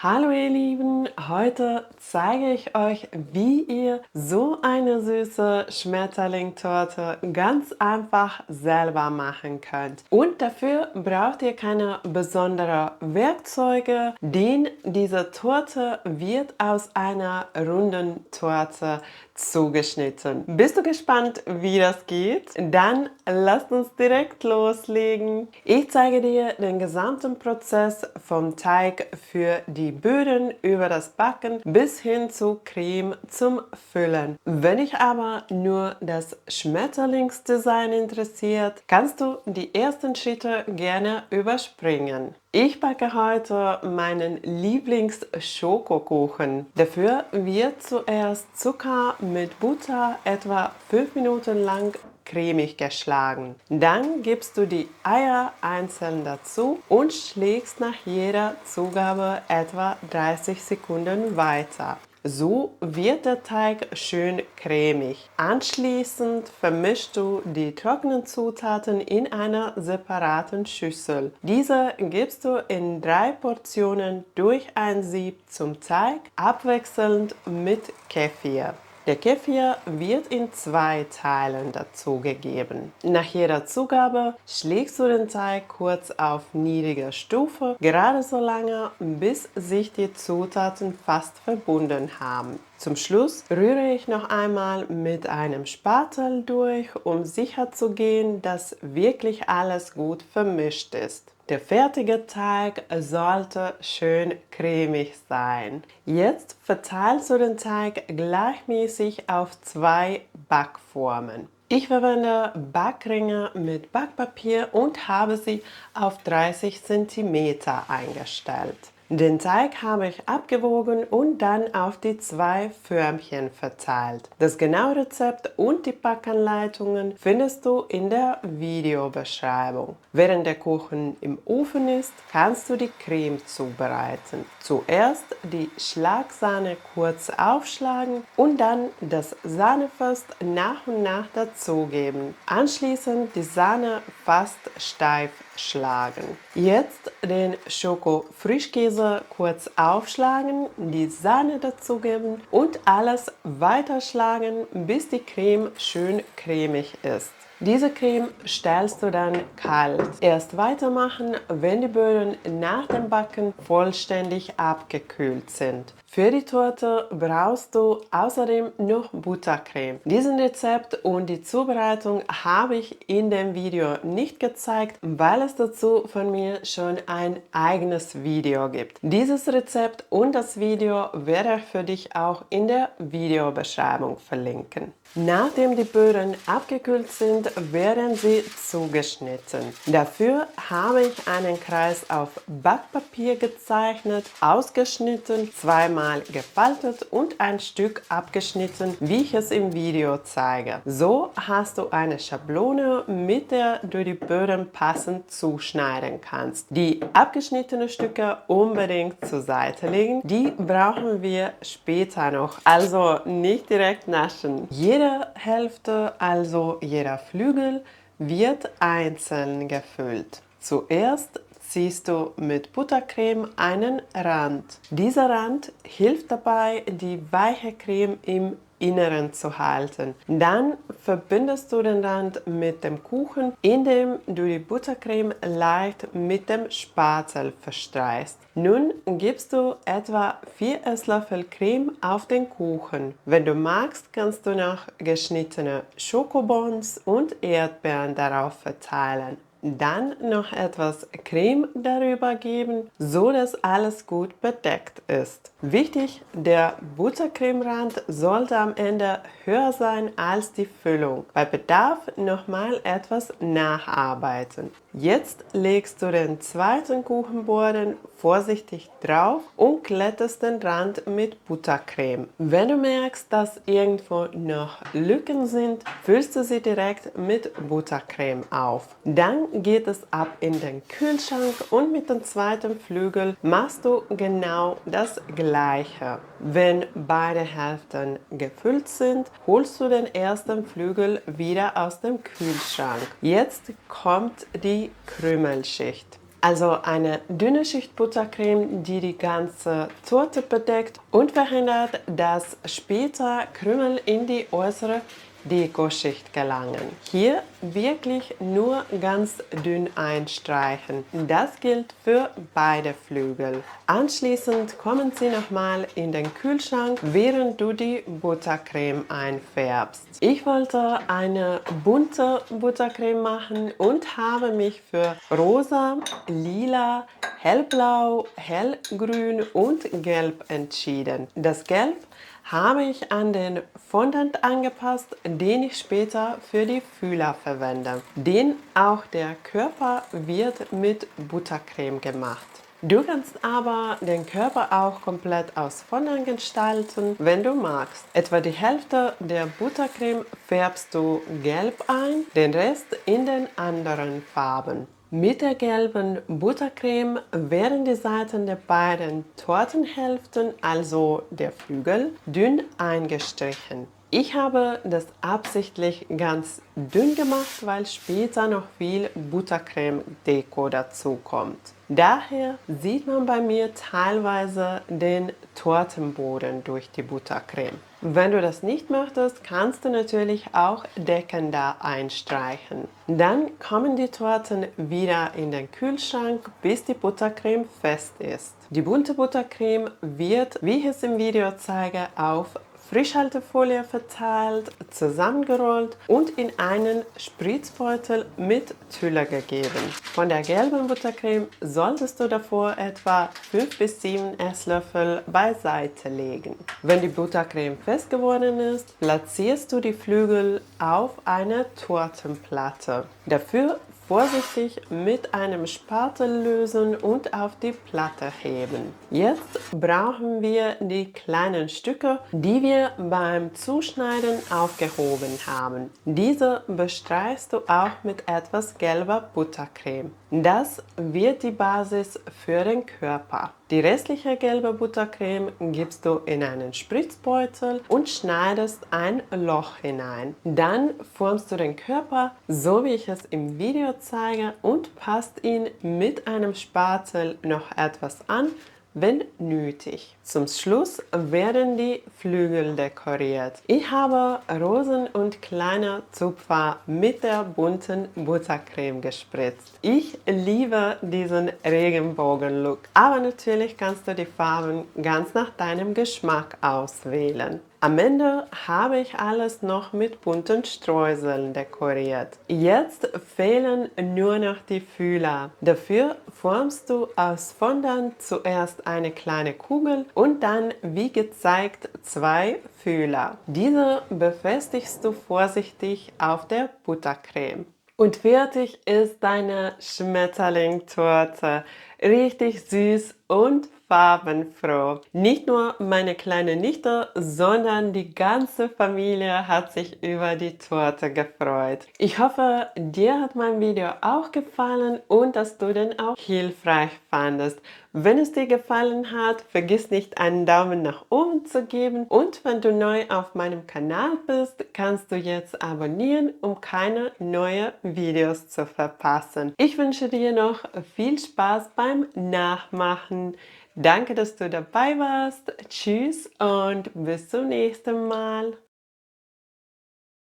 Hallo ihr Lieben, heute zeige ich euch, wie ihr so eine süße Schmetterlingtorte ganz einfach selber machen könnt. Und dafür braucht ihr keine besonderen Werkzeuge, denn diese Torte wird aus einer runden Torte zugeschnitten. Bist du gespannt, wie das geht? Dann lasst uns direkt loslegen. Ich zeige dir den gesamten Prozess vom Teig für die Böden über das Backen bis hin zu Creme zum Füllen. Wenn dich aber nur das Schmetterlingsdesign interessiert, kannst du die ersten Schritte gerne überspringen. Ich backe heute meinen Lieblings-Schokokuchen. Dafür wird zuerst Zucker mit Butter etwa 5 Minuten lang cremig geschlagen. Dann gibst du die Eier einzeln dazu und schlägst nach jeder Zugabe etwa 30 Sekunden weiter. So wird der Teig schön cremig. Anschließend vermischst du die trockenen Zutaten in einer separaten Schüssel. Diese gibst du in 3 Portionen durch ein Sieb zum Teig, abwechselnd mit Kefir. Der Kefir wird in 2 Teilen dazugegeben. Nach jeder Zugabe schlägst du den Teig kurz auf niedriger Stufe, gerade so lange, bis sich die Zutaten fast verbunden haben. Zum Schluss rühre ich noch einmal mit einem Spatel durch, um sicherzugehen, dass wirklich alles gut vermischt ist. Der fertige Teig sollte schön cremig sein. Jetzt verteilst du den Teig gleichmäßig auf 2 Backformen. Ich verwende Backringe mit Backpapier und habe sie auf 30 cm eingestellt. Den Teig habe ich abgewogen und dann auf die 2 Förmchen verteilt. Das genaue Rezept und die Backanleitungen findest du in der Videobeschreibung. Während der Kuchen im Ofen ist, kannst du die Creme zubereiten. Zuerst die Schlagsahne kurz aufschlagen und dann das Sahnefest nach und nach dazugeben. Anschließend die Sahne fast steif schlagen. Jetzt den Schoko-Frischkäse kurz aufschlagen, die Sahne dazugeben und alles weiterschlagen, bis die Creme schön cremig ist. Diese Creme stellst du dann kalt. Erst weitermachen, wenn die Böden nach dem Backen vollständig abgekühlt sind. Für die Torte brauchst du außerdem noch Buttercreme. Diesen Rezept und die Zubereitung habe ich in dem Video nicht gezeigt, weil es dazu von mir schon ein eigenes Video gibt. Dieses Rezept und das Video werde ich für dich auch in der Videobeschreibung verlinken. Nachdem die Böden abgekühlt sind, werden sie zugeschnitten. Dafür habe ich einen Kreis auf Backpapier gezeichnet, ausgeschnitten, zweimal gefaltet und ein Stück abgeschnitten, wie ich es im Video zeige. So hast du eine Schablone, mit der du die Böden passend zuschneiden kannst. Die abgeschnittenen Stücke unbedingt zur Seite legen, die brauchen wir später noch, also nicht direkt naschen. Jede Hälfte, also jeder Flügel, wird einzeln gefüllt. Zuerst ziehst du mit Buttercreme einen Rand. Dieser Rand hilft dabei, die weiche Creme im Inneren zu halten. Dann verbindest du den Rand mit dem Kuchen, indem du die Buttercreme leicht mit dem Spatel verstreust. Nun gibst du etwa 4 Esslöffel Creme auf den Kuchen. Wenn du magst, kannst du noch geschnittene Schokobons und Erdbeeren darauf verteilen. Dann noch etwas Creme darüber geben, so dass alles gut bedeckt ist. Wichtig, der Buttercremerand sollte am Ende höher sein als die Füllung. Bei Bedarf nochmal etwas nacharbeiten. Jetzt legst du den zweiten Kuchenboden vorsichtig drauf und glättest den Rand mit Buttercreme. Wenn du merkst, dass irgendwo noch Lücken sind, füllst du sie direkt mit Buttercreme auf. Dann geht es ab in den Kühlschrank und mit dem zweiten Flügel machst du genau das Gleiche. Wenn beide Hälften gefüllt sind, holst du den ersten Flügel wieder aus dem Kühlschrank. Jetzt kommt die Krümelschicht. Also eine dünne Schicht Buttercreme, die die ganze Torte bedeckt und verhindert, dass später Krümel in die äußere Dekoschicht gelangen. Hier wirklich nur ganz dünn einstreichen. Das gilt für beide Flügel. Anschließend kommen sie nochmal in den Kühlschrank, während du die Buttercreme einfärbst. Ich wollte eine bunte Buttercreme machen und habe mich für rosa, lila, hellblau, hellgrün und gelb entschieden. Das Gelb habe ich an den Fondant angepasst, den ich später für die Fühler verwende. Denn auch der Körper wird mit Buttercreme gemacht. Du kannst aber den Körper auch komplett aus Fondant gestalten, wenn du magst. Etwa die Hälfte der Buttercreme färbst du gelb ein, den Rest in den anderen Farben. Mit der gelben Buttercreme werden die Seiten der beiden Tortenhälften, also der Flügel, dünn eingestrichen. Ich habe das absichtlich ganz dünn gemacht, weil später noch viel Buttercreme-Deko dazu kommt. Daher sieht man bei mir teilweise den Tortenboden durch die Buttercreme. Wenn du das nicht möchtest, kannst du natürlich auch deckender einstreichen. Dann kommen die Torten wieder in den Kühlschrank, bis die Buttercreme fest ist. Die bunte Buttercreme wird, wie ich es im Video zeige, auf Frischhaltefolie verteilt, zusammengerollt und in einen Spritzbeutel mit Tülle gegeben. Von der gelben Buttercreme solltest du davor etwa 5 bis 7 Esslöffel beiseite legen. Wenn die Buttercreme fest geworden ist, platzierst du die Flügel auf eine Tortenplatte. Dafür vorsichtig mit einem Spatel lösen und auf die Platte heben. Jetzt brauchen wir die kleinen Stücke, die wir beim Zuschneiden aufgehoben haben. Diese bestreichst du auch mit etwas gelber Buttercreme. Das wird die Basis für den Körper. Die restliche gelbe Buttercreme gibst du in einen Spritzbeutel und schneidest ein Loch hinein. Dann formst du den Körper, so wie ich es im Video zeige, und passt ihn mit einem Spatel noch etwas an, wenn nötig. Zum Schluss werden die Flügel dekoriert. Ich habe Rosen und kleine Zupfer mit der bunten Buttercreme gespritzt. Ich liebe diesen Regenbogen-Look, aber natürlich kannst du die Farben ganz nach deinem Geschmack auswählen. Am Ende habe ich alles noch mit bunten Streuseln dekoriert. Jetzt fehlen nur noch die Fühler. Dafür formst du aus Fondant zuerst eine kleine Kugel und dann, wie gezeigt, 2 Fühler. Diese befestigst du vorsichtig auf der Buttercreme. Und fertig ist deine Schmetterlingtorte. Richtig süß und farbenfroh. Nicht nur meine kleine Nichte, sondern die ganze Familie hat sich über die Torte gefreut. Ich hoffe, dir hat mein Video auch gefallen und dass du den auch hilfreich fandest. Wenn es dir gefallen hat, vergiss nicht einen Daumen nach oben zu geben und wenn du neu auf meinem Kanal bist, kannst du jetzt abonnieren, um keine neuen Videos zu verpassen. Ich wünsche dir noch viel Spaß beim Nachmachen. Danke, dass du dabei warst. Tschüss und bis zum nächsten Mal.